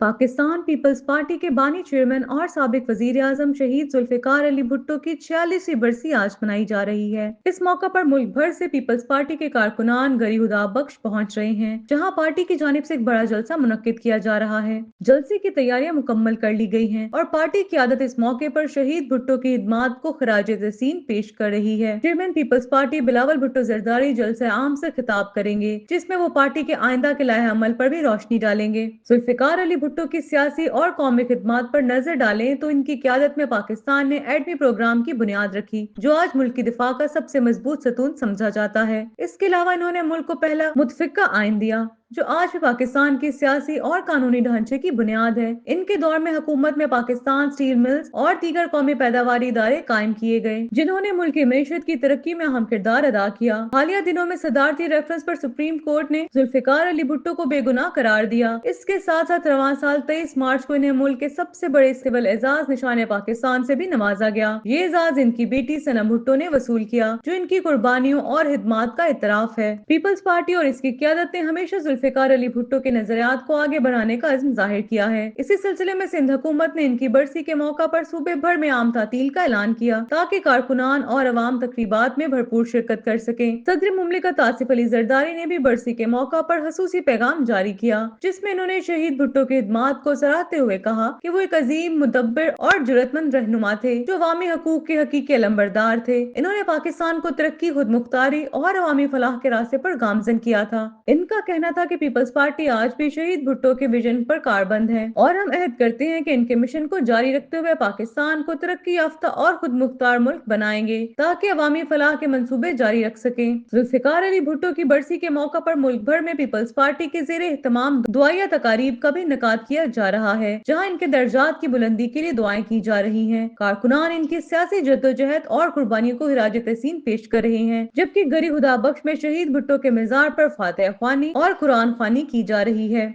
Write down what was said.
Pakistan peoples party के बानी chairman और साबिक वजीर आजम शहीद जुल्फिकार अली भुट्टो की 46वीं बरसी आज मनाई जा रही है। इस मौका पर मुल्क भर से पीपल्स पार्टी के कारकुनान गरी हुदा बख्श पहुंच रहे हैं, जहां पार्टी की जानिब से एक बड़ा जलसा मुनक्किद किया जा रहा है। जलसे की तैयारियां मुकम्मल कर ली गई हैं और पार्टी की क़यादत इस मौके पर शहीद भुट्टो की खिदमात को खराज तहसीन पेश कर रही है। चेयरमैन पीपल्स पार्टी बिलावल भुट्टो जरदारी जलसा आम से खिताब करेंगे, जिसमें वो पार्टी के आइंदा के लाहे अमल पर भी रोशनी डालेंगे। जुल्फिकार अली भुट्टो की सियासी और कौमी खिदमत पर नजर डालें तो इनकी क़यादत में पाकिस्तान ने एटमी प्रोग्राम की बुनियाद रखी, जो आज मुल्क की दिफा का सबसे मजबूत सतून समझा जाता है। इसके अलावा इन्होंने मुल्क को पहला मुतफिका आइन दिया, जो आज भी पाकिस्तान की सियासी और कानूनी ढांचे की बुनियाद है। इनके दौर में हुकूमत में पाकिस्तान स्टील मिल्स और दीगर कौमी पैदावारी इदारे कायम किए गए, जिन्होंने मुल्क की मईशत की तरक्की में अहम किरदार अदा किया। हालिया दिनों में सदारती रेफरेंस पर सुप्रीम कोर्ट ने जुल्फिकार अली भुट्टो को बेगुनाह करार दिया। इसके साथ साथ रवां साल 23 मार्च को इन्हें मुल्क के सबसे बड़े सिविल एजाज निशान पाकिस्तान से भी नवाजा गया। ये एजाज इनकी बेटी सनम भुट्टो ने वसूल किया, जो इनकी कुर्बानियों और हिदमात का इतराफ है। पीपल्स पार्टी और इसकी क़यादत ने हमेशा जुल्फिकार अली भुट्टो के नजरियात को आगे बढ़ाने का अज़्म जाहिर किया है। इसी सिलसिले में सिंध हुकूमत ने इनकी बरसी के मौका पर सूबे भर में आम तातील का ऐलान किया, ताकि कारकुनान और अवाम तकरीबात में भरपूर शिरकत कर सके। सदर मुमलिकत आसिफ अली जरदारी ने भी बरसी के मौका पर खसूसी पैगाम जारी किया, जिसमें इन्होंने शहीद भुट्टो की खिदमात को सराहते हुए कहा कि वो एक अजीम मुदब्बिर और जुर्रतमंद रहनुमा थे, जो अवामी हकूक के हकीकी अलंबरदार थे। इन्होंने पाकिस्तान को तरक्की, खुद मुख्तारी और अवामी फलाह के रास्ते पर गामजन किया था। इनका कहना था कि पीपल्स पार्टी आज भी शहीद भुट्टो के विजन पर कारबंद है और हम अहद करते हैं कि इनके मिशन को जारी रखते हुए पाकिस्तान को तरक्की याफ्ता और खुद मुख्तार मुल्क बनाएंगे, ताकि अवामी फलाह के मंसूबे जारी रख सके। जुल्फिकार अली भुट्टो की बरसी के मौका पर मुल्क भर में पीपल्स पार्टी के ज़ेरे एहतमाम दुआया तकारीब का भी इनेकाद किया जा रहा है, जहाँ इनके दर्जात की बुलंदी के लिए दुआएं की जा रही हैं। कारकुनान इनकी सियासी जद्दोजहद और कुर्बानियों को खिराज तहसीन पेश कर रहे हैं, जबकि गरी हुदा बख्श में शहीद भुट्टो के मजार पर फातिहा ख्वानी और कुरान ख्वानी की जा रही है।